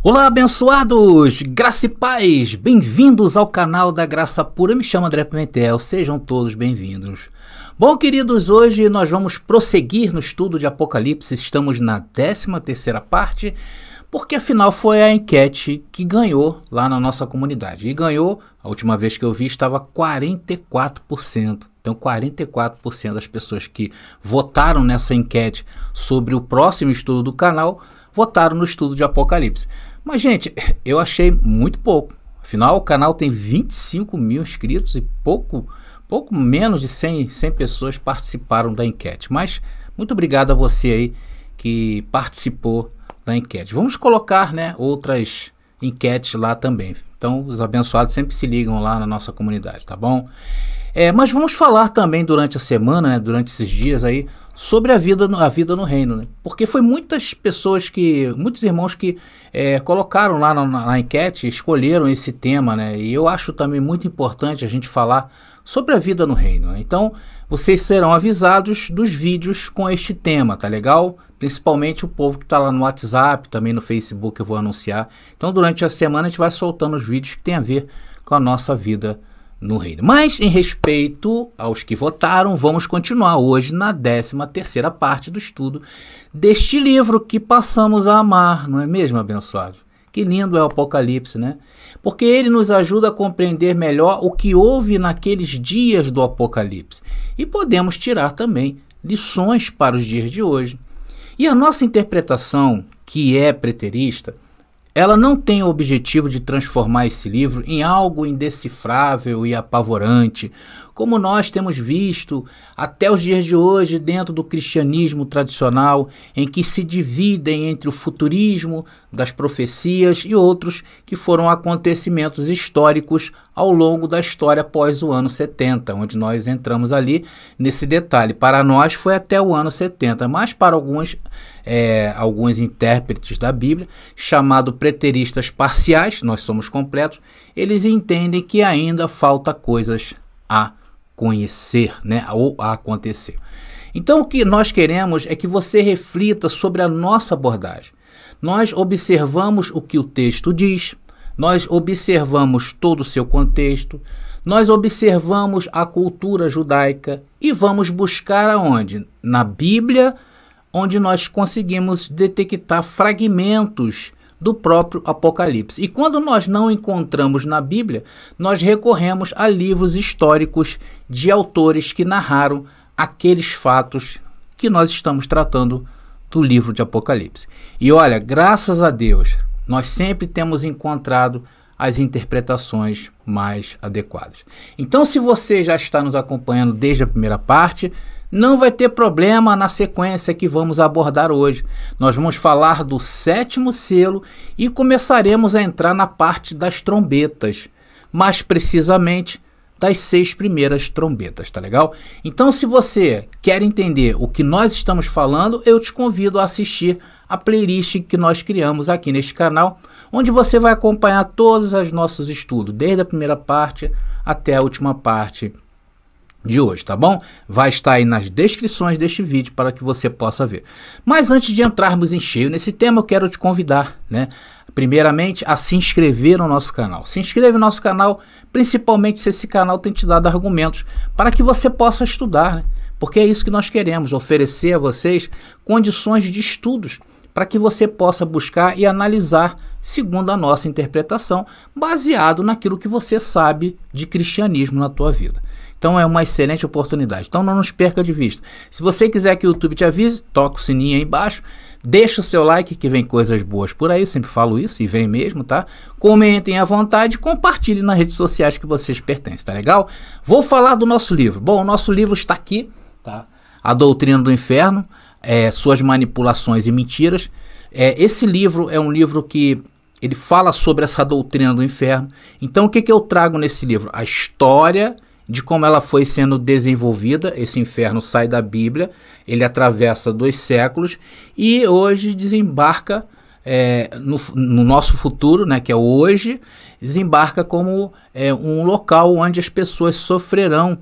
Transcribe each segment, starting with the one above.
Olá, abençoados! Graça e paz! Bem-vindos ao canal da Graça Pura. Eu me chamo André Pimentel, sejam todos bem-vindos. Bom, queridos, hoje nós vamos prosseguir no estudo de Apocalipse. Estamos na 13ª parte, porque afinal foi a enquete que ganhou lá na nossa comunidade. E ganhou, a última vez que eu vi, estava 44%. Então 44% das pessoas que votaram nessa enquete sobre o próximo estudo do canal, votaram no estudo de Apocalipse. Mas, gente, eu achei muito pouco. Afinal, o canal tem 25 mil inscritos e pouco menos de 100 pessoas participaram da enquete. Mas, muito obrigado a você aí que participou da enquete. Vamos colocar, né, outras enquetes lá também. Então, os abençoados sempre se ligam lá na nossa comunidade, tá bom? Mas vamos falar também durante a semana, né, durante esses dias aí, sobre a vida no reino, né? Porque foi muitos irmãos que colocaram lá na enquete, escolheram esse tema, né? E eu acho também muito importante a gente falar sobre a vida no reino, né? Então, vocês serão avisados dos vídeos com este tema, tá legal? Principalmente o povo que está lá no WhatsApp, também no Facebook eu vou anunciar. Então, durante a semana a gente vai soltando os vídeos que tem a ver com a nossa vida no reino. Mas, em respeito aos que votaram, vamos continuar hoje na 13ª parte do estudo deste livro que passamos a amar, não é mesmo, abençoado? Que lindo é o Apocalipse, né? Porque ele nos ajuda a compreender melhor o que houve naqueles dias do Apocalipse. E podemos tirar também lições para os dias de hoje. E a nossa interpretação, que é preterista, ela não tem o objetivo de transformar esse livro em algo indecifrável e apavorante, como nós temos visto até os dias de hoje dentro do cristianismo tradicional, em que se dividem entre o futurismo das profecias e outros que foram acontecimentos históricos ao longo da história após o ano 70, onde nós entramos ali nesse detalhe. Para nós foi até o ano 70, mas para alguns intérpretes da Bíblia, chamados preteristas parciais, nós somos completos, eles entendem que ainda falta coisas a conhecer, né, ou a acontecer. Então o que nós queremos é que você reflita sobre a nossa abordagem. Nós observamos o que o texto diz, nós observamos todo o seu contexto, nós observamos a cultura judaica e vamos buscar aonde? Na Bíblia, onde nós conseguimos detectar fragmentos do próprio Apocalipse. E quando nós não encontramos na Bíblia, nós recorremos a livros históricos de autores que narraram aqueles fatos que nós estamos tratando do livro de Apocalipse. E olha, graças a Deus, nós sempre temos encontrado as interpretações mais adequadas. Então, se você já está nos acompanhando desde a primeira parte, não vai ter problema na sequência que vamos abordar hoje. Nós vamos falar do 7º selo e começaremos a entrar na parte das trombetas, mais precisamente das 6 primeiras trombetas, tá legal? Então, se você quer entender o que nós estamos falando, eu te convido a assistir a playlist que nós criamos aqui neste canal, onde você vai acompanhar todos os nossos estudos, desde a primeira parte até a última parte de hoje, tá bom? Vai estar aí nas descrições deste vídeo para que você possa ver. Mas antes de entrarmos em cheio nesse tema, eu quero te convidar, né, primeiramente a se inscrever no nosso canal. Se inscreve no nosso canal, principalmente se esse canal tem te dado argumentos para que você possa estudar, né? Porque é isso que nós queremos, oferecer a vocês condições de estudos para que você possa buscar e analisar segundo a nossa interpretação, baseado naquilo que você sabe de cristianismo na tua vida. Então é uma excelente oportunidade. Então não nos perca de vista. Se você quiser que o YouTube te avise, toca o sininho aí embaixo, deixa o seu like que vem coisas boas por aí, sempre falo isso e vem mesmo, tá? Comentem à vontade, compartilhem nas redes sociais que vocês pertencem, tá legal? Vou falar do nosso livro. Bom, o nosso livro está aqui, tá? A Doutrina do Inferno, suas manipulações e mentiras. Esse livro é um livro que ele fala sobre essa doutrina do inferno. Então o que eu trago nesse livro? A história de como ela foi sendo desenvolvida. Esse inferno sai da Bíblia, ele atravessa 2 séculos e hoje desembarca no nosso futuro, né, que é hoje, desembarca como um local onde as pessoas sofrerão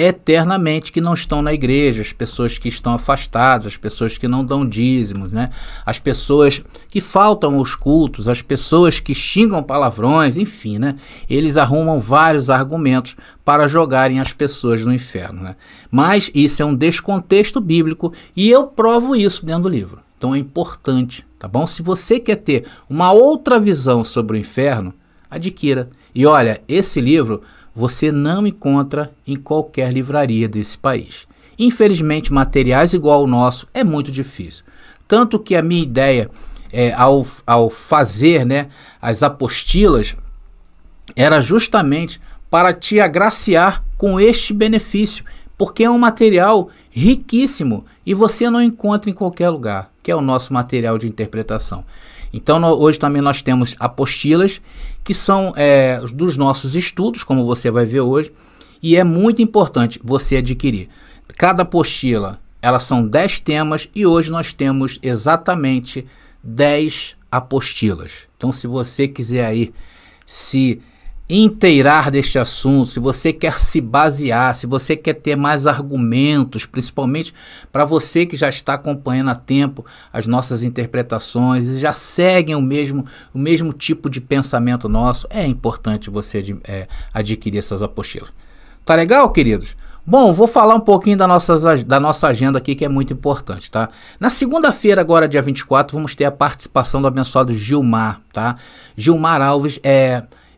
eternamente que não estão na igreja, as pessoas que estão afastadas, as pessoas que não dão dízimos, né? As pessoas que faltam aos cultos, as pessoas que xingam palavrões, enfim, né? Eles arrumam vários argumentos para jogarem as pessoas no inferno, né? Mas isso é um descontexto bíblico e eu provo isso dentro do livro. Então é importante, tá bom? Se você quer ter uma outra visão sobre o inferno, adquira. E olha, esse livro você não encontra em qualquer livraria desse país. Infelizmente, materiais igual ao nosso é muito difícil. Tanto que a minha ideia, ao fazer, né, as apostilas, era justamente para te agraciar com este benefício, porque é um material riquíssimo e você não encontra em qualquer lugar, que é o nosso material de interpretação. Então, hoje também nós temos apostilas que são dos nossos estudos, como você vai ver hoje, e é muito importante você adquirir. Cada apostila, elas são 10 temas e hoje nós temos exatamente 10 apostilas. Então, se você quiser aí se inteirar deste assunto, se você quer se basear, se você quer ter mais argumentos, principalmente para você que já está acompanhando há tempo as nossas interpretações e já seguem o mesmo tipo de pensamento nosso, é importante você adquirir essas apostilas. Tá legal, queridos? Bom, vou falar um pouquinho da nossa agenda aqui, que é muito importante, tá? Na segunda-feira, agora dia 24, vamos ter a participação do abençoado Gilmar, tá? Gilmar Alves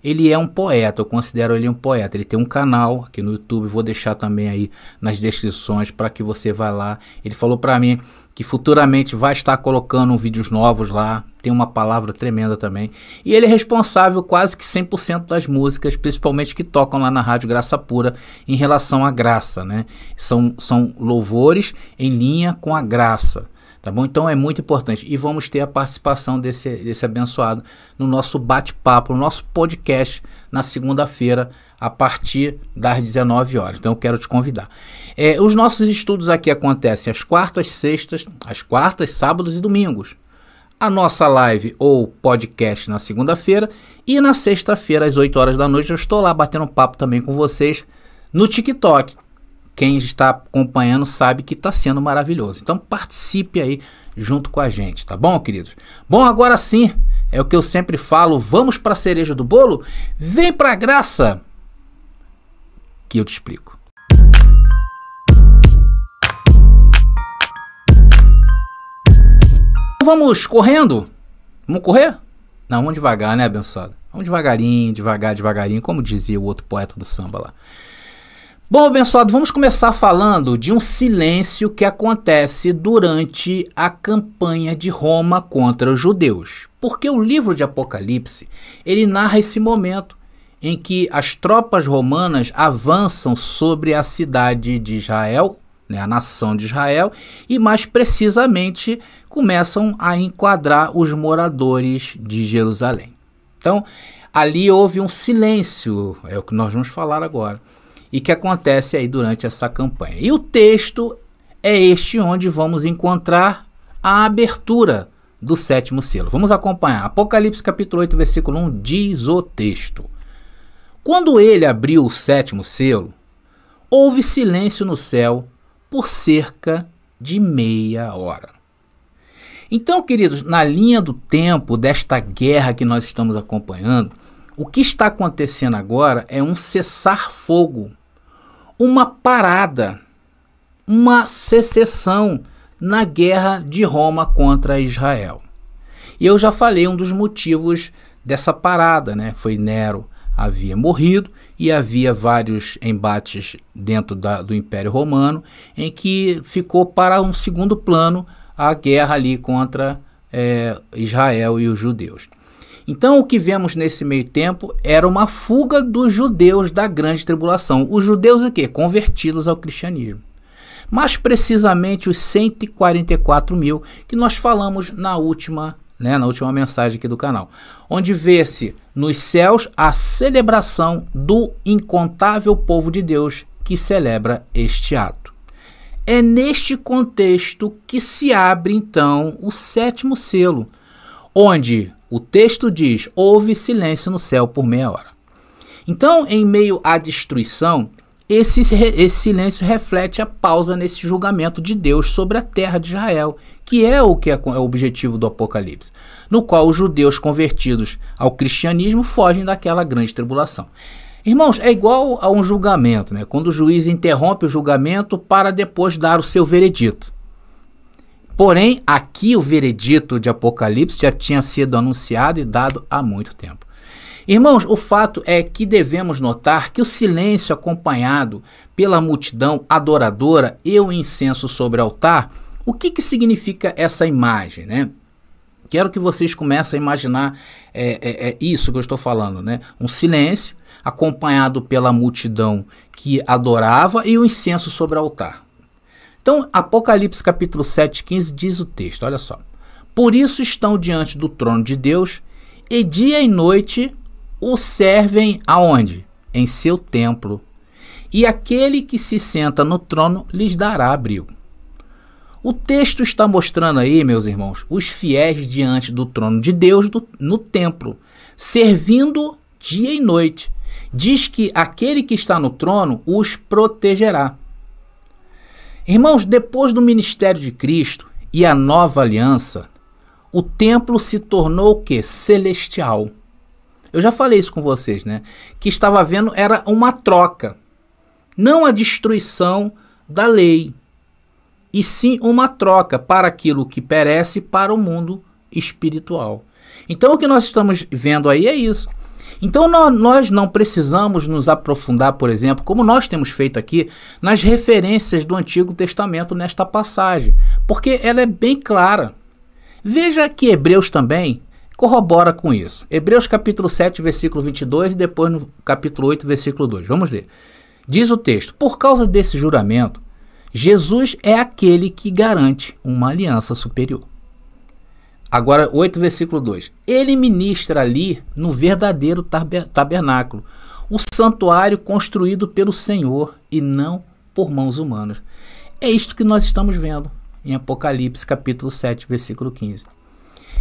ele é um poeta, eu considero ele um poeta. Ele tem um canal aqui no YouTube, vou deixar também aí nas descrições para que você vá lá. Ele falou para mim que futuramente vai estar colocando vídeos novos lá, tem uma palavra tremenda também. E ele é responsável quase que 100% das músicas, principalmente que tocam lá na Rádio Graça Pura, em relação à graça, né? São louvores em linha com a graça. Tá bom? Então é muito importante. E vamos ter a participação desse abençoado no nosso bate-papo, no nosso podcast, na segunda-feira, a partir das 19 horas. Então eu quero te convidar. Os nossos estudos aqui acontecem às quartas, sábados e domingos. A nossa live ou podcast na segunda-feira e na sexta-feira, às 8 horas da noite, eu estou lá batendo um papo também com vocês no TikTok. Quem está acompanhando sabe que está sendo maravilhoso. Então participe aí junto com a gente, tá bom, queridos? Bom, agora sim, é o que eu sempre falo, vamos para a cereja do bolo? Vem para a graça, que eu te explico. Vamos correndo? Vamos correr? Não, vamos devagar, né, abençoado? Vamos devagarinho, devagarinho, como dizia o outro poeta do samba lá. Bom, abençoado, vamos começar falando de um silêncio que acontece durante a campanha de Roma contra os judeus. Porque o livro de Apocalipse, ele narra esse momento em que as tropas romanas avançam sobre a cidade de Israel, né, a nação de Israel, e mais precisamente começam a enquadrar os moradores de Jerusalém. Então, ali houve um silêncio, é o que nós vamos falar agora, e que acontece aí durante essa campanha. E o texto é este onde vamos encontrar a abertura do 7º selo. Vamos acompanhar. Apocalipse capítulo 8, versículo 1, diz o texto: Quando ele abriu o 7º selo, houve silêncio no céu por cerca de meia hora. Então, queridos, na linha do tempo desta guerra que nós estamos acompanhando, o que está acontecendo agora é um cessar-fogo, uma parada, uma secessão na guerra de Roma contra Israel. E eu já falei um dos motivos dessa parada, né? Foi Nero havia morrido e havia vários embates dentro do Império Romano em que ficou para um segundo plano a guerra ali contra Israel e os judeus. Então o que vemos nesse meio tempo era uma fuga dos judeus da grande tribulação. Os judeus o quê? Convertidos ao cristianismo. Mais precisamente os 144 mil que nós falamos na última mensagem aqui do canal. Onde vê-se nos céus a celebração do incontável povo de Deus que celebra este ato. É neste contexto que se abre então o 7º selo, onde o texto diz: houve silêncio no céu por meia hora. Então, em meio à destruição, esse silêncio reflete a pausa nesse julgamento de Deus sobre a terra de Israel, que é o objetivo do Apocalipse, no qual os judeus convertidos ao cristianismo fogem daquela grande tribulação. Irmãos, é igual a um julgamento, né? Quando o juiz interrompe o julgamento para depois dar o seu veredito. Porém, aqui o veredito de Apocalipse já tinha sido anunciado e dado há muito tempo. Irmãos, o fato é que devemos notar que o silêncio acompanhado pela multidão adoradora e o incenso sobre o altar, o que significa essa imagem, né? Quero que vocês comecem a imaginar isso que eu estou falando, né? Um silêncio acompanhado pela multidão que adorava e o incenso sobre o altar. Então, Apocalipse capítulo 7:15 diz o texto, olha só. Por isso estão diante do trono de Deus e dia e noite o servem aonde? Em seu templo. E aquele que se senta no trono lhes dará abrigo. O texto está mostrando aí, meus irmãos, os fiéis diante do trono de Deus no templo, servindo dia e noite. Diz que aquele que está no trono os protegerá. Irmãos, depois do ministério de Cristo e a nova aliança, o templo se tornou o quê? Celestial. Eu já falei isso com vocês, né? Que estava havendo era uma troca, não a destruição da lei, e sim uma troca para aquilo que perece para o mundo espiritual. Então o que nós estamos vendo aí é isso. Então nós não precisamos nos aprofundar, por exemplo, como nós temos feito aqui, nas referências do Antigo Testamento nesta passagem, porque ela é bem clara. Veja que Hebreus também corrobora com isso. Hebreus capítulo 7, versículo 22 e depois no capítulo 8, versículo 2. Vamos ler. Diz o texto, por causa desse juramento, Jesus é aquele que garante uma aliança superior. Agora, 8, versículo 2. Ele ministra ali no verdadeiro tabernáculo, o santuário construído pelo Senhor e não por mãos humanas. É isto que nós estamos vendo em Apocalipse capítulo 7, versículo 15.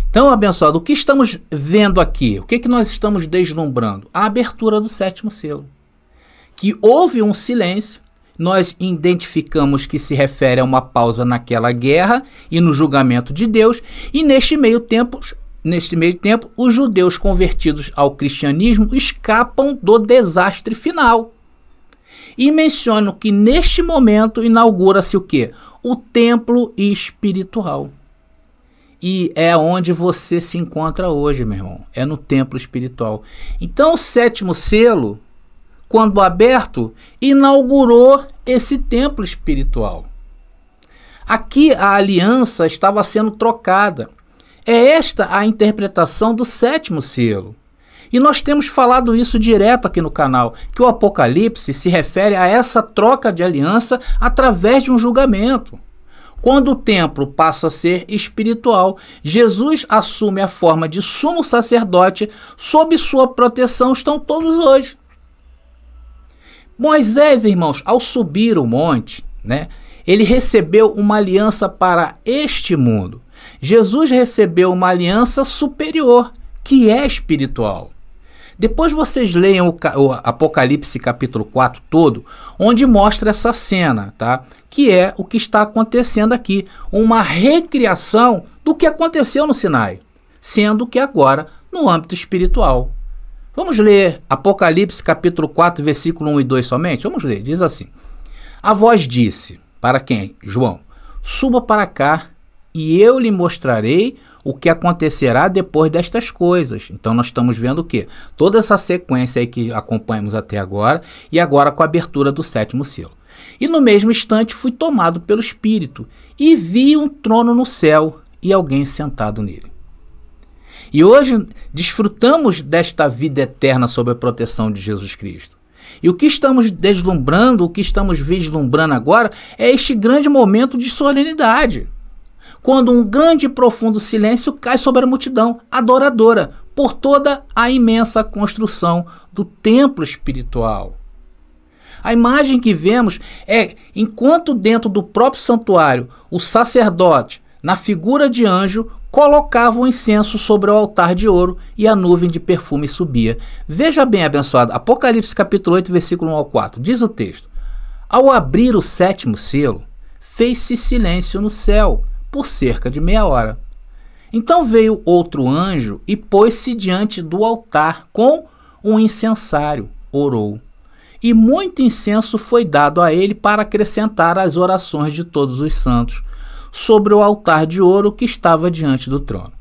Então, abençoado, o que estamos vendo aqui? O que nós estamos deslumbrando? A abertura do sétimo selo. Que houve um silêncio, nós identificamos que se refere a uma pausa naquela guerra e no julgamento de Deus, e neste meio tempo, os judeus convertidos ao cristianismo escapam do desastre final. E menciono que neste momento inaugura-se o quê? O templo espiritual. E é onde você se encontra hoje, meu irmão. É no templo espiritual. Então, o sétimo selo, quando aberto, inaugurou esse templo espiritual. Aqui a aliança estava sendo trocada. É esta a interpretação do sétimo selo. E nós temos falado isso direto aqui no canal, que o Apocalipse se refere a essa troca de aliança através de um julgamento. Quando o templo passa a ser espiritual, Jesus assume a forma de sumo sacerdote, sob sua proteção estão todos hoje. Moisés, irmãos, ao subir o monte, né, ele recebeu uma aliança para este mundo. Jesus recebeu uma aliança superior, que é espiritual. Depois vocês leiam o Apocalipse capítulo 4 todo, onde mostra essa cena, tá? Que é o que está acontecendo aqui, uma recriação do que aconteceu no Sinai, sendo que agora no âmbito espiritual. Vamos ler Apocalipse capítulo 4, versículo 1 e 2 somente? Vamos ler, diz assim. A voz disse, para quem? João, suba para cá e eu lhe mostrarei o que acontecerá depois destas coisas. Então nós estamos vendo o quê? Toda essa sequência aí que acompanhamos até agora, e agora com a abertura do sétimo selo. E no mesmo instante fui tomado pelo Espírito, e vi um trono no céu, e alguém sentado nele. E hoje desfrutamos desta vida eterna sob a proteção de Jesus Cristo. E o que estamos deslumbrando, o que estamos vislumbrando agora, é este grande momento de solenidade, quando um grande e profundo silêncio cai sobre a multidão adoradora por toda a imensa construção do templo espiritual. A imagem que vemos é, enquanto dentro do próprio santuário, o sacerdote, na figura de anjo, colocava o incenso sobre o altar de ouro e a nuvem de perfume subia. Veja bem, abençoado, Apocalipse capítulo 8, versículo 1 ao 4, diz o texto. Ao abrir o sétimo selo, fez-se silêncio no céu por cerca de meia hora. Então veio outro anjo e pôs-se diante do altar com um incensário, orou. E muito incenso foi dado a ele para acrescentar às orações de todos os santos, sobre o altar de ouro que estava diante do trono.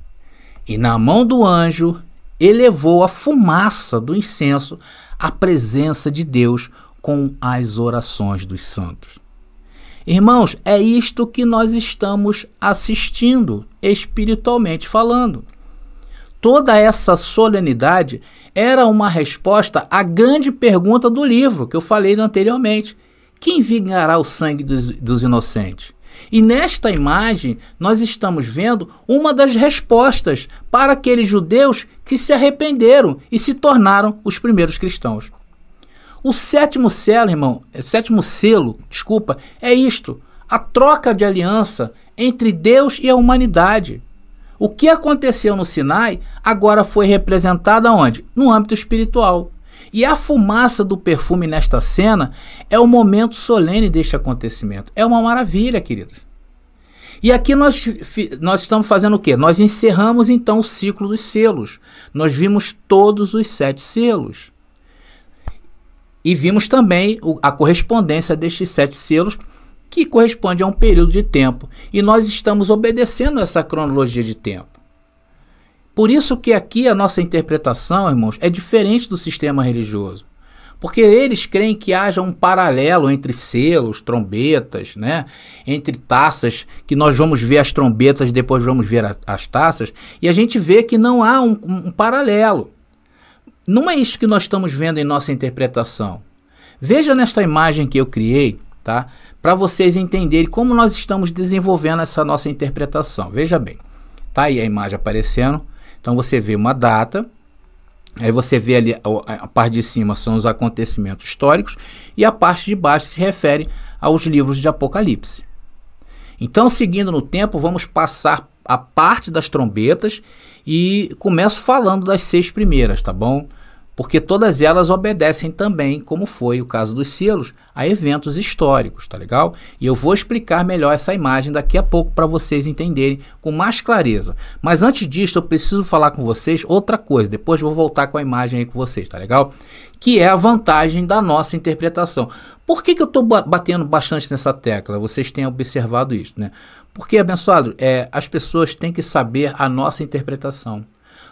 E na mão do anjo elevou a fumaça do incenso à presença de Deus com as orações dos santos. Irmãos, é isto que nós estamos assistindo, espiritualmente falando. Toda essa solenidade era uma resposta à grande pergunta do livro, que eu falei anteriormente. Quem vingará o sangue dos inocentes? E nesta imagem, nós estamos vendo uma das respostas para aqueles judeus que se arrependeram e se tornaram os primeiros cristãos. O sétimo selo, é isto, a troca de aliança entre Deus e a humanidade. O que aconteceu no Sinai agora foi representado aonde? No âmbito espiritual. E a fumaça do perfume nesta cena é o momento solene deste acontecimento. É uma maravilha, queridos. E aqui nós estamos fazendo o quê? Nós encerramos então o ciclo dos selos. Nós vimos todos os 7 selos. E vimos também a correspondência destes 7 selos, que corresponde a um período de tempo. E nós estamos obedecendo essa cronologia de tempo. Por isso que aqui a nossa interpretação, irmãos, é diferente do sistema religioso. Porque eles creem que haja um paralelo entre selos, trombetas, né? Entre taças, que nós vamos ver as trombetas, depois vamos ver as taças, e a gente vê que não há um paralelo. Não é isso que nós estamos vendo em nossa interpretação. Veja nesta imagem que eu criei, tá? Para vocês entenderem como nós estamos desenvolvendo essa nossa interpretação. Veja bem, tá aí a imagem aparecendo. Então você vê uma data, aí você vê ali a parte de cima são os acontecimentos históricos e a parte de baixo se refere aos livros de Apocalipse. Então, seguindo no tempo, vamos passar a parte das trombetas e começo falando das 6 primeiras, tá bom? Porque todas elas obedecem também, como foi o caso dos selos, a eventos históricos, tá legal? E eu vou explicar melhor essa imagem daqui a pouco para vocês entenderem com mais clareza. Mas antes disso, eu preciso falar com vocês outra coisa, depois eu vou voltar com a imagem aí com vocês, tá legal? Que é a vantagem da nossa interpretação. Por que eu estou batendo bastante nessa tecla? Vocês têm observado isso, né? Porque, abençoado, as pessoas têm que saber a nossa interpretação.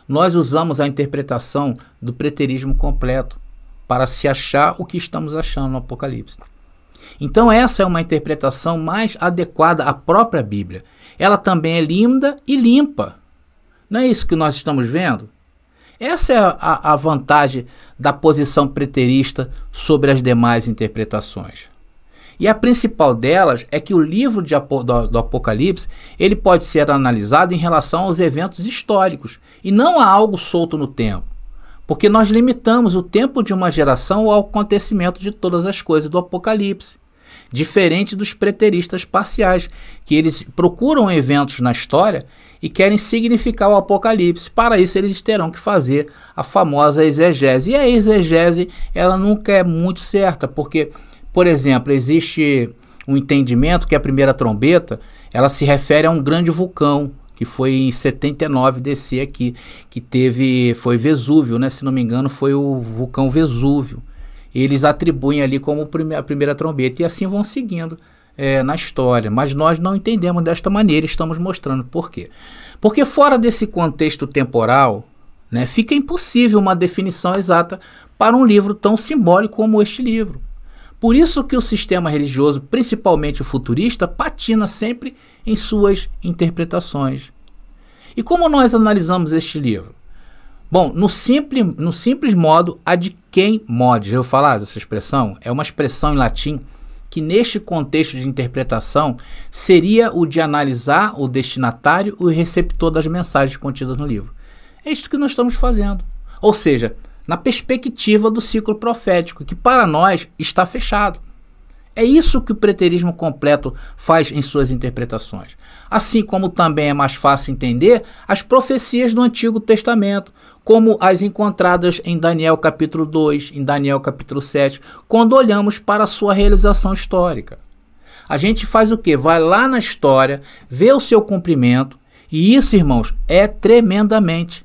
Nós usamos a interpretação do preterismo completo para se achar o que estamos achando no Apocalipse. Então essa é uma interpretação mais adequada à própria Bíblia. Ela também é linda e limpa. Não é isso que nós estamos vendo? Essa é a vantagem da posição preterista sobre as demais interpretações. E a principal delas é que o livro do Apocalipse ele pode ser analisado em relação aos eventos históricos e não a algo solto no tempo, porque nós limitamos o tempo de uma geração ao acontecimento de todas as coisas do Apocalipse, diferente dos preteristas parciais, que eles procuram eventos na história e querem significar o Apocalipse. Para isso eles terão que fazer a famosa exegese, e a exegese ela nunca é muito certa, porque por exemplo, existe um entendimento que a primeira trombeta, ela se refere a um grande vulcão, que foi em 79 DC aqui, foi Vesúvio, né? Se não me engano, foi o vulcão Vesúvio. Eles atribuem ali como a primeira trombeta, e assim vão seguindo na história. Mas nós não entendemos desta maneira, estamos mostrando por quê. Porque fora desse contexto temporal, né, fica impossível uma definição exata para um livro tão simbólico como este livro. Por isso que o sistema religioso, principalmente o futurista, patina sempre em suas interpretações. E como nós analisamos este livro? Bom, no simples modo, ad quem mod, já vou falar dessa expressão, é uma expressão em latim que neste contexto de interpretação seria o de analisar o destinatário e o receptor das mensagens contidas no livro. É isso que nós estamos fazendo. Ou seja, na perspectiva do ciclo profético, que para nós está fechado. É isso que o preterismo completo faz em suas interpretações. Assim como também é mais fácil entender as profecias do Antigo Testamento, como as encontradas em Daniel capítulo 2, em Daniel capítulo 7, quando olhamos para a sua realização histórica. A gente faz o quê? Vai lá na história, vê o seu cumprimento, e isso, irmãos, é tremendamente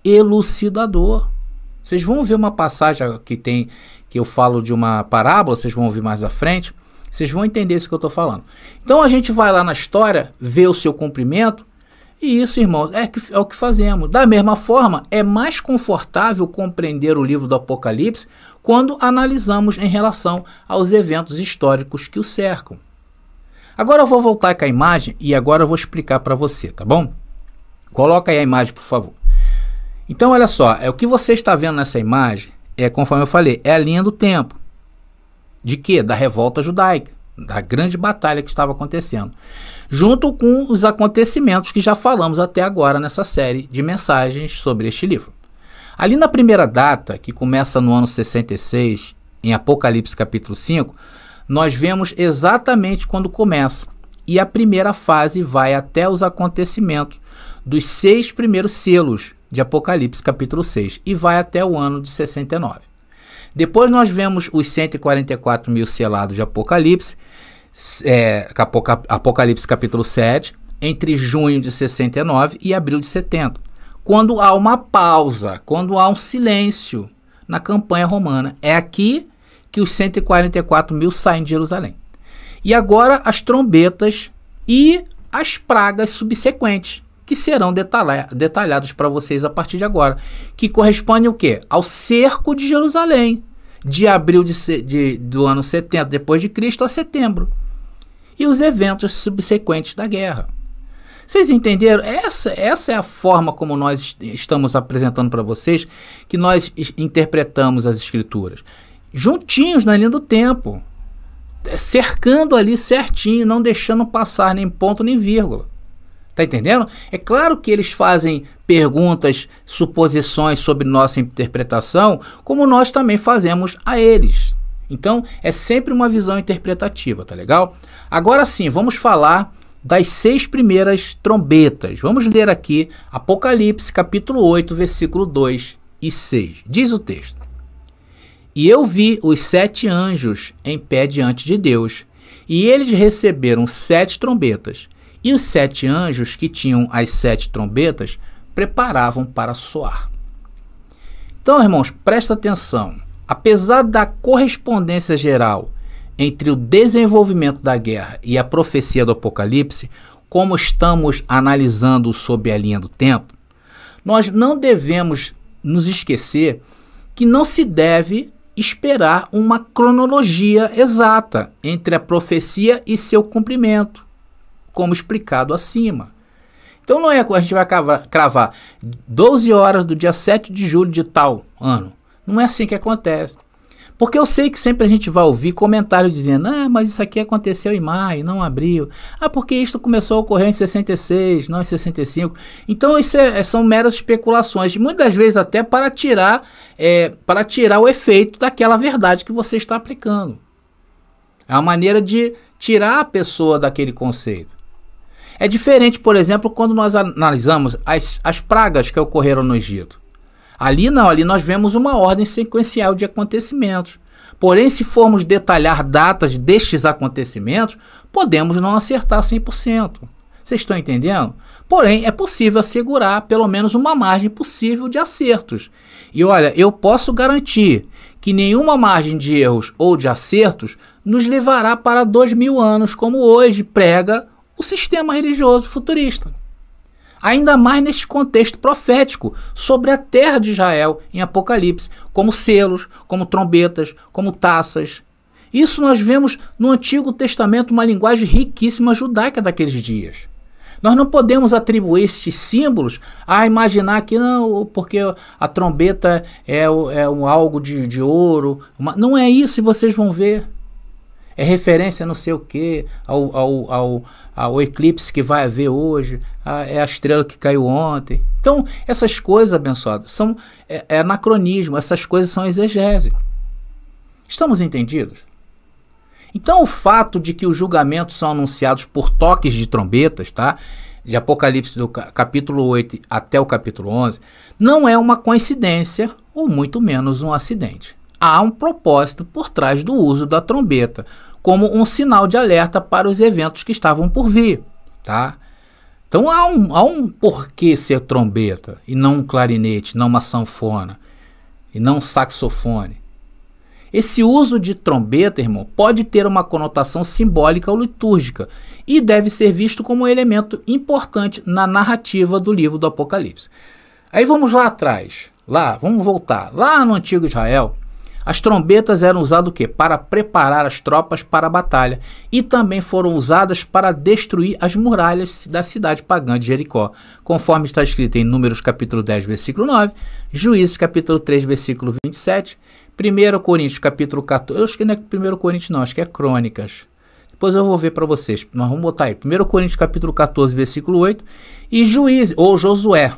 elucidador. Vocês vão ver uma passagem que eu falo de uma parábola, vocês vão ouvir mais à frente, vocês vão entender isso que eu estou falando. Então a gente vai lá na história, vê o seu cumprimento, e isso, irmãos, é o que fazemos. Da mesma forma, é mais confortável compreender o livro do Apocalipse quando analisamos em relação aos eventos históricos que o cercam. Agora eu vou voltar com a imagem e agora eu vou explicar para você, tá bom? Coloca aí a imagem, por favor. Então, olha só, o que você está vendo nessa imagem, conforme eu falei, é a linha do tempo. De quê? Da revolta judaica, da grande batalha que estava acontecendo. Junto com os acontecimentos que já falamos até agora nessa série de mensagens sobre este livro. Ali na primeira data, que começa no ano 66, em Apocalipse capítulo 5, nós vemos exatamente quando começa. E a primeira fase vai até os acontecimentos dos 6 primeiros selos de Apocalipse capítulo 6 e vai até o ano de 69. Depois nós vemos os 144 mil selados de Apocalipse, Apocalipse capítulo 7, entre junho de 69 e abril de 70, quando há uma pausa, quando há um silêncio na campanha romana. É aqui que os 144 mil saem de Jerusalém. E agora as trombetas e as pragas subsequentes, que serão detalhados para vocês a partir de agora, que correspondem ao quê? Ao cerco de Jerusalém, de abril do ano 70 depois de Cristo a setembro, e os eventos subsequentes da guerra. Vocês entenderam? Essa é a forma como nós estamos apresentando para vocês, que nós interpretamos as Escrituras, juntinhos na linha do tempo, cercando ali certinho, não deixando passar nem ponto nem vírgula. Tá entendendo? É claro que eles fazem perguntas, suposições sobre nossa interpretação, como nós também fazemos a eles. Então, é sempre uma visão interpretativa, tá legal? Agora sim, vamos falar das 6 primeiras trombetas. Vamos ler aqui Apocalipse, capítulo 8, versículo 2 e 6. Diz o texto: E eu vi os 7 anjos em pé diante de Deus, e eles receberam 7 trombetas. E os 7 anjos que tinham as 7 trombetas preparavam para soar. Então, irmãos, presta atenção. Apesar da correspondência geral entre o desenvolvimento da guerra e a profecia do Apocalipse, como estamos analisando sob a linha do tempo, nós não devemos nos esquecer que não se deve esperar uma cronologia exata entre a profecia e seu cumprimento, como explicado acima. Então não é a gente vai cravar 12 horas do dia 7 de julho de tal ano. Não é assim que acontece. Porque eu sei que sempre a gente vai ouvir comentários dizendo: ah, mas isso aqui aconteceu em maio, não abril. Ah, porque isto começou a ocorrer em 66, não em 65. Então isso são meras especulações, muitas vezes até para tirar o efeito daquela verdade que você está aplicando. É uma maneira de tirar a pessoa daquele conceito. É diferente, por exemplo, quando nós analisamos as pragas que ocorreram no Egito. Ali não, ali nós vemos uma ordem sequencial de acontecimentos. Porém, se formos detalhar datas destes acontecimentos, podemos não acertar 100%. Vocês estão entendendo? Porém, é possível assegurar pelo menos uma margem possível de acertos. E olha, eu posso garantir que nenhuma margem de erros ou de acertos nos levará para 2000 anos, como hoje prega o sistema religioso futurista. Ainda mais neste contexto profético sobre a terra de Israel em Apocalipse, como selos, como trombetas, como taças. Isso nós vemos no Antigo Testamento, uma linguagem riquíssima judaica daqueles dias. Nós não podemos atribuir estes símbolos a imaginar que não, porque a trombeta é algo de ouro. Não é isso, e vocês vão ver. É referência não sei o que, ao eclipse que vai haver hoje, é a estrela que caiu ontem. Então, essas coisas, abençoadas, são anacronismo, essas coisas são exegese. Estamos entendidos? Então o fato de que os julgamentos são anunciados por toques de trombetas, tá? De Apocalipse do capítulo 8 até o capítulo 11, não é uma coincidência ou muito menos um acidente. Há um propósito por trás do uso da trombeta, como um sinal de alerta para os eventos que estavam por vir, tá? Então há um porquê ser trombeta, e não um clarinete, não uma sanfona, e não um saxofone. Esse uso de trombeta, irmão, pode ter uma conotação simbólica ou litúrgica e deve ser visto como um elemento importante na narrativa do livro do Apocalipse. Aí vamos lá atrás, vamos voltar. Lá no antigo Israel, as trombetas eram usadas o quê? Para preparar as tropas para a batalha e também foram usadas para destruir as muralhas da cidade pagã de Jericó, conforme está escrito em Números capítulo 10, versículo 9, Juízes capítulo 3, versículo 27, 1 Coríntios capítulo 14, eu acho que não é 1 Coríntios não, acho que é Crônicas. Depois eu vou ver para vocês, nós vamos botar aí, 1 Coríntios capítulo 14, versículo 8, e Josué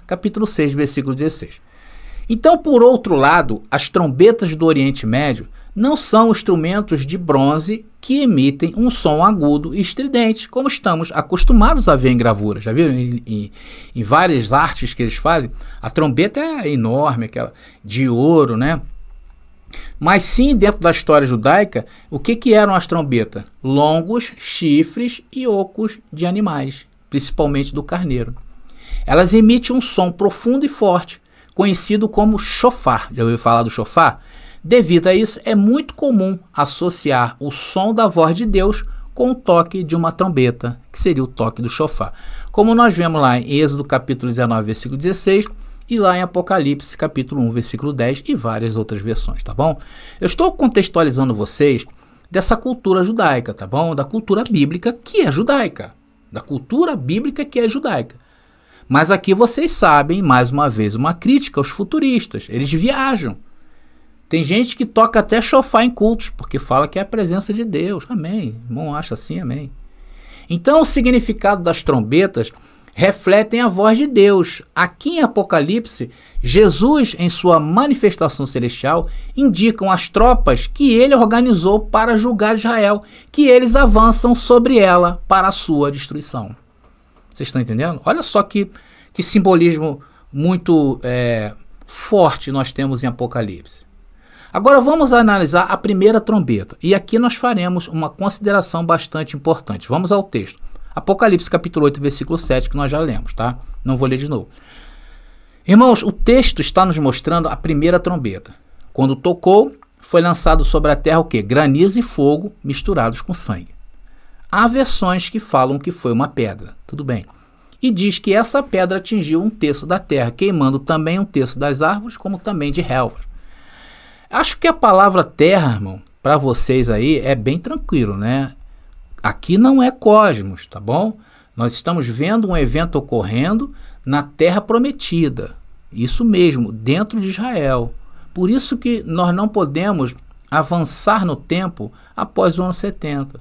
capítulo 6, versículo 16. Então, por outro lado, as trombetas do Oriente Médio não são instrumentos de bronze que emitem um som agudo e estridente, como estamos acostumados a ver em gravuras. Já viram? Em várias artes que eles fazem, a trombeta é enorme, aquela de ouro, né? Mas sim, dentro da história judaica, o que eram as trombetas? Longos chifres e ocos de animais, principalmente do carneiro. Elas emitem um som profundo e forte, conhecido como shofar. Já ouviu falar do shofar? Devido a isso, é muito comum associar o som da voz de Deus com o toque de uma trombeta, que seria o toque do shofar. Como nós vemos lá em Êxodo capítulo 19, versículo 16, e lá em Apocalipse capítulo 1, versículo 10, e várias outras versões, tá bom? Eu estou contextualizando vocês dessa cultura judaica, tá bom? Da cultura bíblica que é judaica. Da cultura bíblica que é judaica. Mas aqui vocês sabem, mais uma vez, uma crítica aos futuristas. Eles viajam. Tem gente que toca até shofar em cultos, porque fala que é a presença de Deus. Amém. Irmão, acha assim, amém. Então, o significado das trombetas refletem a voz de Deus. Aqui em Apocalipse, Jesus, em sua manifestação celestial, indicam as tropas que ele organizou para julgar Israel, que eles avançam sobre ela para a sua destruição. Vocês estão entendendo? Olha só que simbolismo muito forte nós temos em Apocalipse. Agora vamos analisar a primeira trombeta. E aqui nós faremos uma consideração bastante importante. Vamos ao texto. Apocalipse capítulo 8, versículo 7, que nós já lemos, tá? Não vou ler de novo. Irmãos, o texto está nos mostrando a primeira trombeta. Quando tocou, foi lançado sobre a terra o quê? Granizo e fogo misturados com sangue. Há versões que falam que foi uma pedra, tudo bem. E diz que essa pedra atingiu um terço da terra, queimando também um terço das árvores, como também de relvas. Acho que a palavra terra, irmão, para vocês aí é bem tranquilo, né? Aqui não é cosmos, tá bom? Nós estamos vendo um evento ocorrendo na terra prometida. Isso mesmo, dentro de Israel. Por isso que nós não podemos avançar no tempo após o ano 70.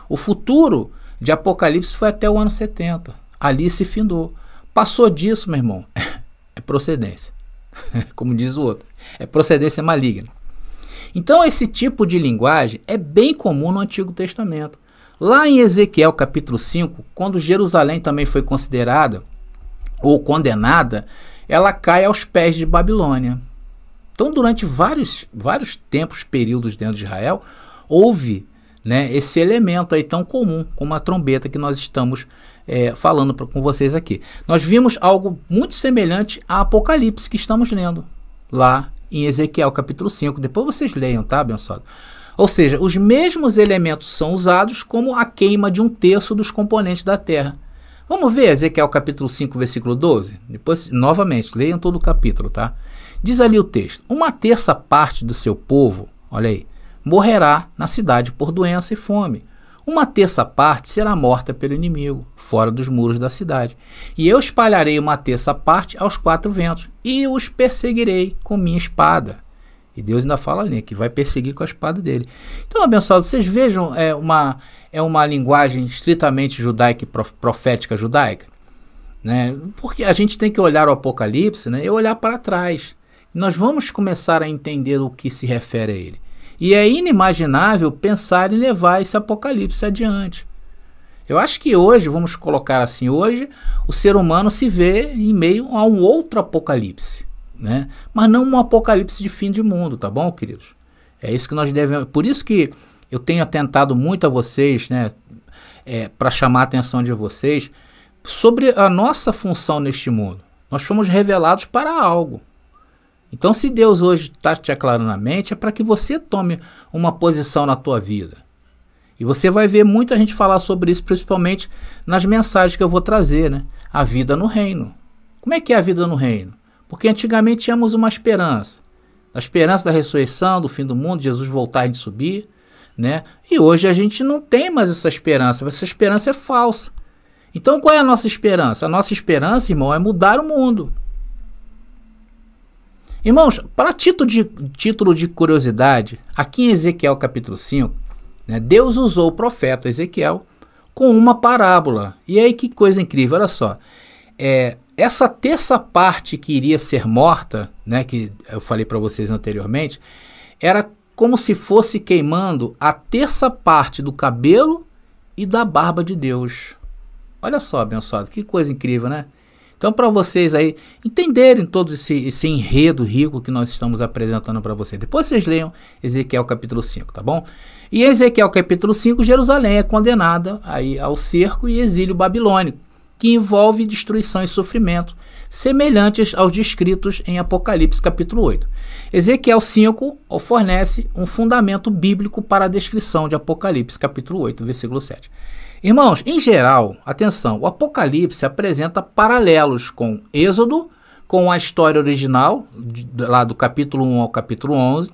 O futuro de Apocalipse foi até o ano 70. Ali se findou. Passou disso, meu irmão, é procedência. Como diz o outro, é procedência maligna. Então, esse tipo de linguagem é bem comum no Antigo Testamento. Lá em Ezequiel capítulo 5, quando Jerusalém também foi considerada ou condenada, ela cai aos pés de Babilônia. Então, durante vários tempos, períodos dentro de Israel, houve, né, esse elemento aí tão comum como a trombeta que nós estamos falando com vocês aqui. Nós vimos algo muito semelhante a Apocalipse que estamos lendo lá em Ezequiel capítulo 5. Depois vocês leiam, tá, abençoado? Ou seja, os mesmos elementos são usados como a queima de um terço dos componentes da terra. Vamos ver Ezequiel capítulo 5, versículo 12? Depois, novamente, leiam todo o capítulo, tá? Diz ali o texto: uma terça parte do seu povo, olha aí, morrerá na cidade por doença e fome. Uma terça parte será morta pelo inimigo, fora dos muros da cidade. E eu espalharei uma terça parte aos quatro ventos, e os perseguirei com minha espada. E Deus ainda fala ali que vai perseguir com a espada dele. Então, abençoado, vocês vejam, é uma linguagem estritamente judaica e profética judaica, né? Porque a gente tem que olhar o Apocalipse, né, e olhar para trás. Nós vamos começar a entender o que se refere a ele. E é inimaginável pensar em levar esse apocalipse adiante. Eu acho que hoje, vamos colocar assim, hoje o ser humano se vê em meio a um outro apocalipse, né? Mas não um apocalipse de fim de mundo, tá bom, queridos? É isso que nós devemos... Por isso que eu tenho atentado muito a vocês, né? Para chamar a atenção de vocês sobre a nossa função neste mundo. Nós fomos revelados para algo. Então, se Deus hoje está te aclarando a mente, é para que você tome uma posição na tua vida. E você vai ver muita gente falar sobre isso, principalmente nas mensagens que eu vou trazer, né? A vida no reino. Como é que é a vida no reino? Porque antigamente tínhamos uma esperança. A esperança da ressurreição, do fim do mundo, Jesus voltar e subir, né? E hoje a gente não tem mais essa esperança é falsa. Então qual é a nossa esperança? A nossa esperança, irmão, é mudar o mundo. Irmãos, para título de curiosidade, aqui em Ezequiel capítulo 5, né, Deus usou o profeta Ezequiel com uma parábola. E aí que coisa incrível, olha só. Essa terça parte que iria ser morta, né, que eu falei para vocês anteriormente, era como se fosse queimando a terça parte do cabelo e da barba de Deus. Olha só, abençoado, que coisa incrível, né? Então, para vocês aí entenderem todo esse enredo rico que nós estamos apresentando para vocês, depois vocês leiam Ezequiel capítulo 5, tá bom? E em Ezequiel capítulo 5, Jerusalém é condenada aí ao cerco e exílio babilônico, que envolve destruição e sofrimento, semelhantes aos descritos em Apocalipse capítulo 8. Ezequiel 5 fornece um fundamento bíblico para a descrição de Apocalipse capítulo 8, versículo 7. Irmãos, em geral, atenção, o Apocalipse apresenta paralelos com Êxodo, com a história original, lá do capítulo 1 ao capítulo 11,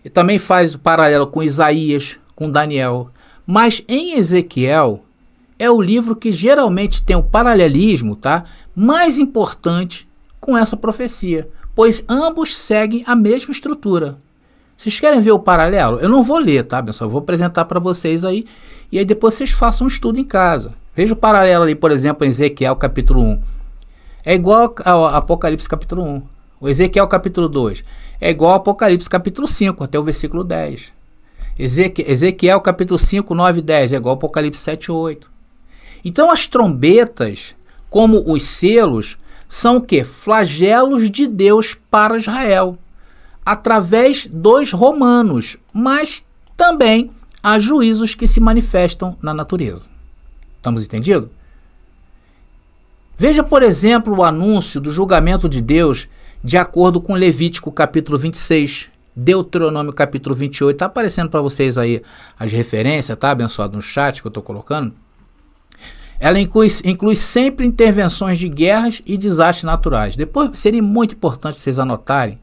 e também faz o paralelo com Isaías, com Daniel. Mas em Ezequiel, é o livro que geralmente tem o paralelismo, tá, mais importante com essa profecia, pois ambos seguem a mesma estrutura. Vocês querem ver o paralelo? Eu não vou ler, tá, pessoal? Eu vou apresentar para vocês aí, e aí depois vocês façam um estudo em casa. Veja o paralelo ali, por exemplo, em Ezequiel capítulo 1. É igual ao Apocalipse capítulo 1. O Ezequiel capítulo 2 é igual ao Apocalipse capítulo 5, até o versículo 10. Ezequiel capítulo 5, 9 e 10 é igual ao Apocalipse 7 e 8. Então as trombetas, como os selos, são o quê? Flagelos de Deus para Israel, através dos romanos, mas também há juízos que se manifestam na natureza. Estamos entendidos? Veja, por exemplo, o anúncio do julgamento de Deus de acordo com Levítico capítulo 26, Deuteronômio capítulo 28. Está aparecendo para vocês aí as referências, tá, abençoado, no chat que eu estou colocando. Ela inclui sempre intervenções de guerras e desastres naturais. Depois seria muito importante vocês anotarem.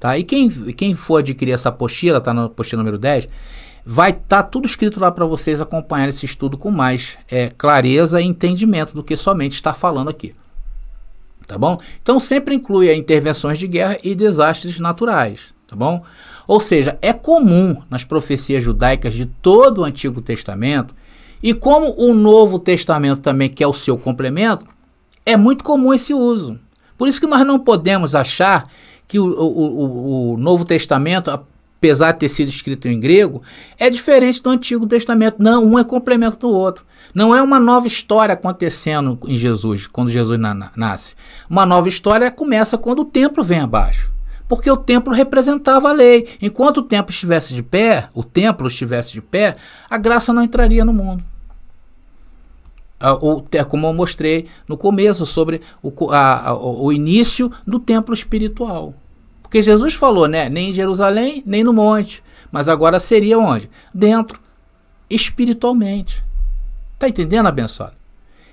Tá? E quem for adquirir essa apostila, está na apostila número 10, vai estar tudo escrito lá para vocês acompanhar esse estudo com mais clareza e entendimento do que somente está falando aqui. Tá bom? Então sempre inclui intervenções de guerra e desastres naturais. Tá bom? Ou seja, é comum nas profecias judaicas de todo o Antigo Testamento, e como o Novo Testamento também, que é o seu complemento, é muito comum esse uso. Por isso que nós não podemos achar que o Novo Testamento, apesar de ter sido escrito em grego, é diferente do Antigo Testamento. Não, um é complemento do outro. Não é uma nova história acontecendo em Jesus, quando Jesus nasce. Uma nova história começa quando o templo vem abaixo. Porque o templo representava a lei. Enquanto o templo estivesse de pé, a graça não entraria no mundo. Como eu mostrei no começo, sobre o início do templo espiritual. Porque Jesus falou, né? Nem em Jerusalém, nem no monte. Mas agora seria onde? Dentro, espiritualmente. Tá entendendo, abençoado?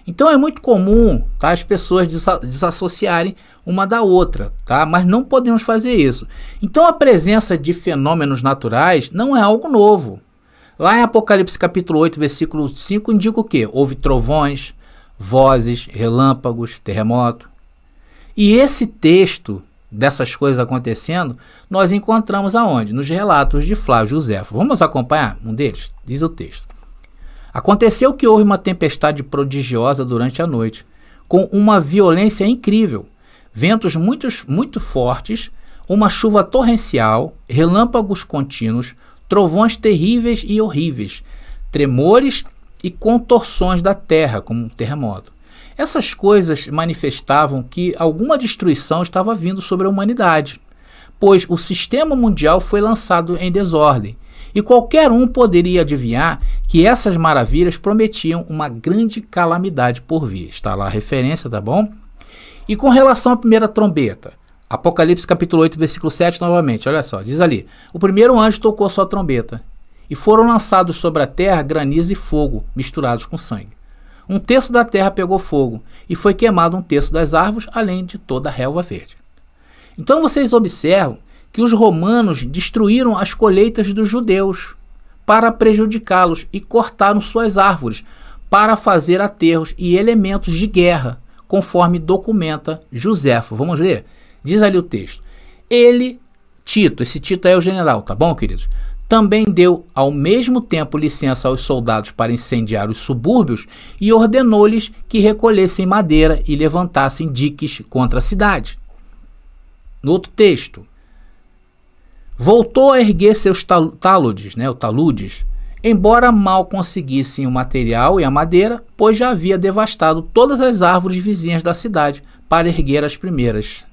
Então é muito comum, tá, as pessoas desassociarem uma da outra, tá? Mas não podemos fazer isso. Então a presença de fenômenos naturais não é algo novo. Lá em Apocalipse capítulo 8, versículo 5, indica o quê? Houve trovões, vozes, relâmpagos, terremoto. E esse texto dessas coisas acontecendo, nós encontramos aonde? Nos relatos de Flávio Joséfo. Vamos acompanhar um deles? Diz o texto. Aconteceu que houve uma tempestade prodigiosa durante a noite, com uma violência incrível, ventos muito fortes, uma chuva torrencial, relâmpagos contínuos, trovões terríveis e horríveis, tremores e contorções da terra, como um terremoto. Essas coisas manifestavam que alguma destruição estava vindo sobre a humanidade, pois o sistema mundial foi lançado em desordem, e qualquer um poderia adivinhar que essas maravilhas prometiam uma grande calamidade por vir. Está lá a referência, tá bom? E com relação à primeira trombeta, Apocalipse capítulo 8, versículo 7, novamente, olha só, diz ali: o primeiro anjo tocou sua trombeta, e foram lançados sobre a terra granizo e fogo, misturados com sangue. Um terço da terra pegou fogo, e foi queimado um terço das árvores, além de toda a relva verde. Então vocês observam que os romanos destruíram as colheitas dos judeus para prejudicá-los e cortaram suas árvores para fazer aterros e elementos de guerra, conforme documenta Joséfo. Vamos ler? Diz ali o texto. Ele, Tito, esse Tito é o general, tá bom, queridos? Também deu ao mesmo tempo licença aos soldados para incendiar os subúrbios e ordenou-lhes que recolhessem madeira e levantassem diques contra a cidade. No outro texto, voltou a erguer seus taludes, né, o taludes, embora mal conseguissem o material e a madeira, pois já havia devastado todas as árvores vizinhas da cidade para erguer as primeiras.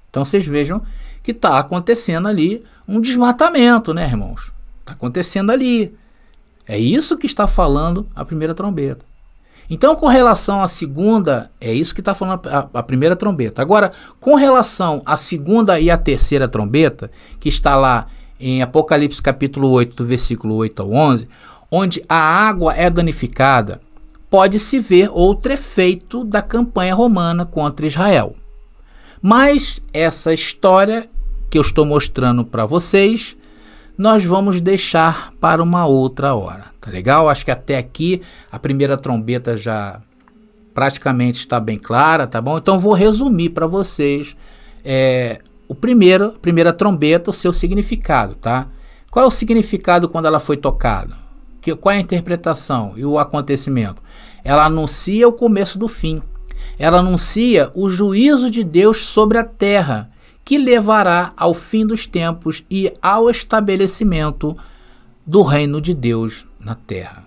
Então vocês vejam que está acontecendo ali um desmatamento, né, irmãos? Está acontecendo ali. É isso que está falando a primeira trombeta. Então, com relação à segunda, é isso que está falando a primeira trombeta. Agora, com relação à segunda e à terceira trombeta, que está lá em Apocalipse capítulo 8, do versículo 8 ao 11, onde a água é danificada, pode-se ver outro efeito da campanha romana contra Israel. Mas essa história que eu estou mostrando para vocês, nós vamos deixar para uma outra hora, tá legal? Acho que até aqui a primeira trombeta já praticamente está bem clara, tá bom? Então vou resumir para vocês a primeira trombeta, o seu significado, tá? Qual é o significado quando ela foi tocada? Qual é a interpretação e o acontecimento? Ela anuncia o começo do fim. Ela anuncia o juízo de Deus sobre a terra, que levará ao fim dos tempos e ao estabelecimento do reino de Deus na terra.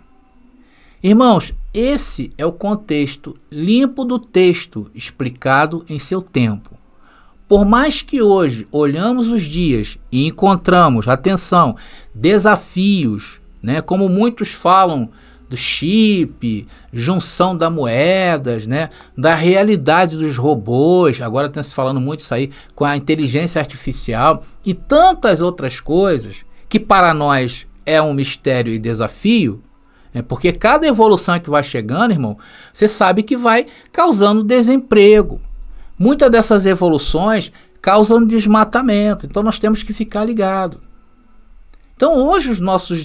Irmãos, esse é o contexto limpo do texto explicado em seu tempo. Por mais que hoje olhamos os dias e encontramos, atenção, desafios, né, como muitos falam do chip, junção das moedas, né, da realidade dos robôs, agora está se falando muito isso aí com a inteligência artificial e tantas outras coisas que para nós é um mistério e desafio, porque cada evolução que vai chegando, irmão, você sabe que vai causando desemprego. Muitas dessas evoluções causam desmatamento, então nós temos que ficar ligado. Então hoje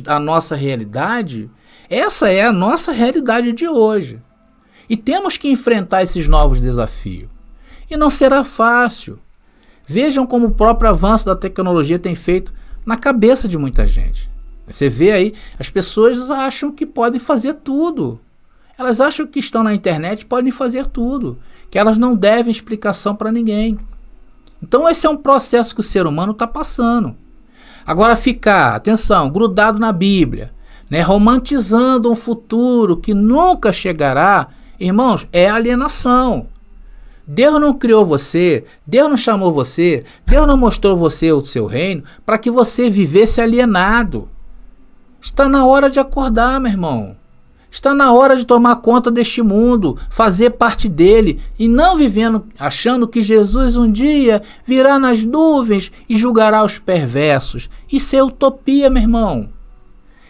a nossa realidade, essa é a nossa realidade de hoje. E temos que enfrentar esses novos desafios. E não será fácil. Vejam como o próprio avanço da tecnologia tem feito na cabeça de muita gente. Você vê aí, as pessoas acham que podem fazer tudo. Elas acham que estão na internet, podem fazer tudo. Que elas não devem explicação para ninguém. Então esse é um processo que o ser humano está passando. Agora ficar, atenção, grudado na Bíblia, né, romantizando um futuro que nunca chegará, irmãos, é alienação. Deus não criou você, Deus não chamou você, Deus não mostrou você o seu reino para que você vivesse alienado. Está na hora de acordar, meu irmão. Está na hora de tomar conta deste mundo, fazer parte dele e não vivendo achando que Jesus um dia virá nas nuvens e julgará os perversos. Isso é utopia, meu irmão.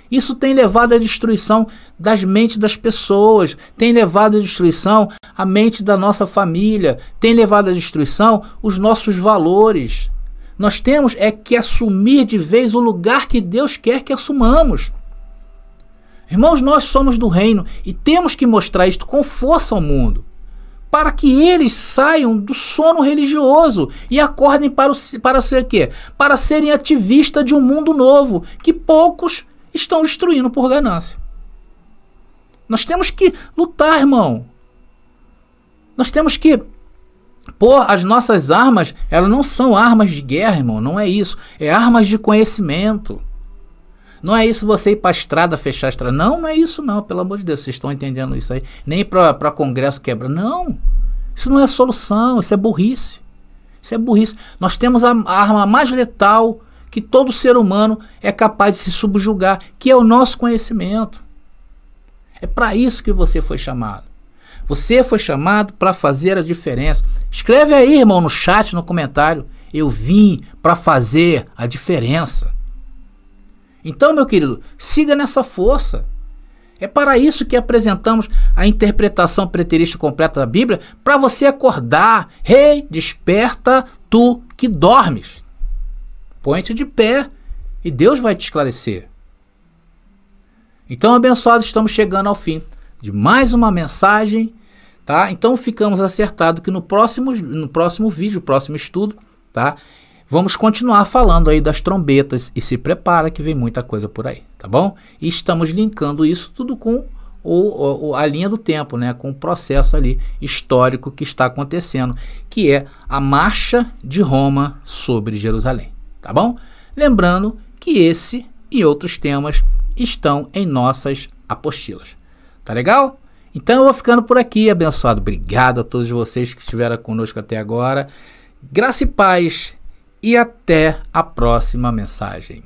Isso tem levado à destruição das mentes das pessoas, tem levado à destruição a mente da nossa família, tem levado à destruição os nossos valores. Nós temos que assumir de vez o lugar que Deus quer que assumamos. Irmãos, nós somos do reino e temos que mostrar isto com força ao mundo, para que eles saiam do sono religioso e acordem para ser o quê? Para serem ativistas de um mundo novo, que poucos estão destruindo por ganância. Nós temos que lutar, irmão. Nós temos que pôr as nossas armas, elas não são armas de guerra, irmão, não é isso. É armas de conhecimento. Não é isso você ir para a estrada, fechar a estrada. Não é isso não, pelo amor de Deus. Vocês estão entendendo isso aí. Nem para congresso quebra. Não, isso não é solução, isso é burrice. Isso é burrice. Nós temos a arma mais letal que todo ser humano é capaz de se subjugar, que é o nosso conhecimento. É para isso que você foi chamado. Você foi chamado para fazer a diferença. Escreve aí, irmão, no chat, no comentário. Eu vim para fazer a diferença. Então, meu querido, siga nessa força. É para isso que apresentamos a interpretação preterista completa da Bíblia, para você acordar. Rei, desperta tu que dormes. Põe-te de pé e Deus vai te esclarecer. Então, abençoados, estamos chegando ao fim de mais uma mensagem, tá? Então, ficamos acertados que no próximo vídeo, próximo estudo, tá? Vamos continuar falando aí das trombetas e se prepara que vem muita coisa por aí, tá bom? E estamos linkando isso tudo com a linha do tempo, né? Com o processo ali histórico que está acontecendo, que é a marcha de Roma sobre Jerusalém, tá bom? Lembrando que esse e outros temas estão em nossas apostilas, tá legal? Então eu vou ficando por aqui, abençoado. Obrigado a todos vocês que estiveram conosco até agora. Graça e paz. E até a próxima mensagem.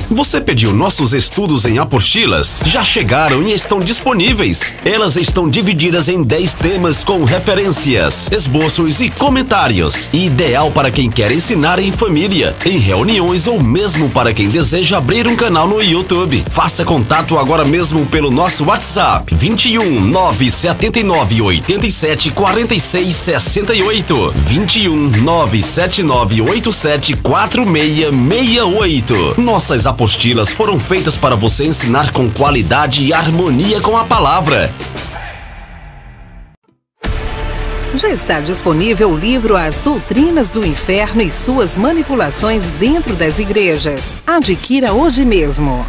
Você pediu nossos estudos em apostilas? Já chegaram e estão disponíveis. Elas estão divididas em 10 temas com referências, esboços e comentários. Ideal para quem quer ensinar em família, em reuniões ou mesmo para quem deseja abrir um canal no YouTube. Faça contato agora mesmo pelo nosso WhatsApp 21 979 87 46 68 21 979 87 4668. Nossas apostilas foram feitas para você ensinar com qualidade e harmonia com a palavra. Já está disponível o livro As Doutrinas do Inferno e Suas Manipulações Dentro das Igrejas. Adquira hoje mesmo.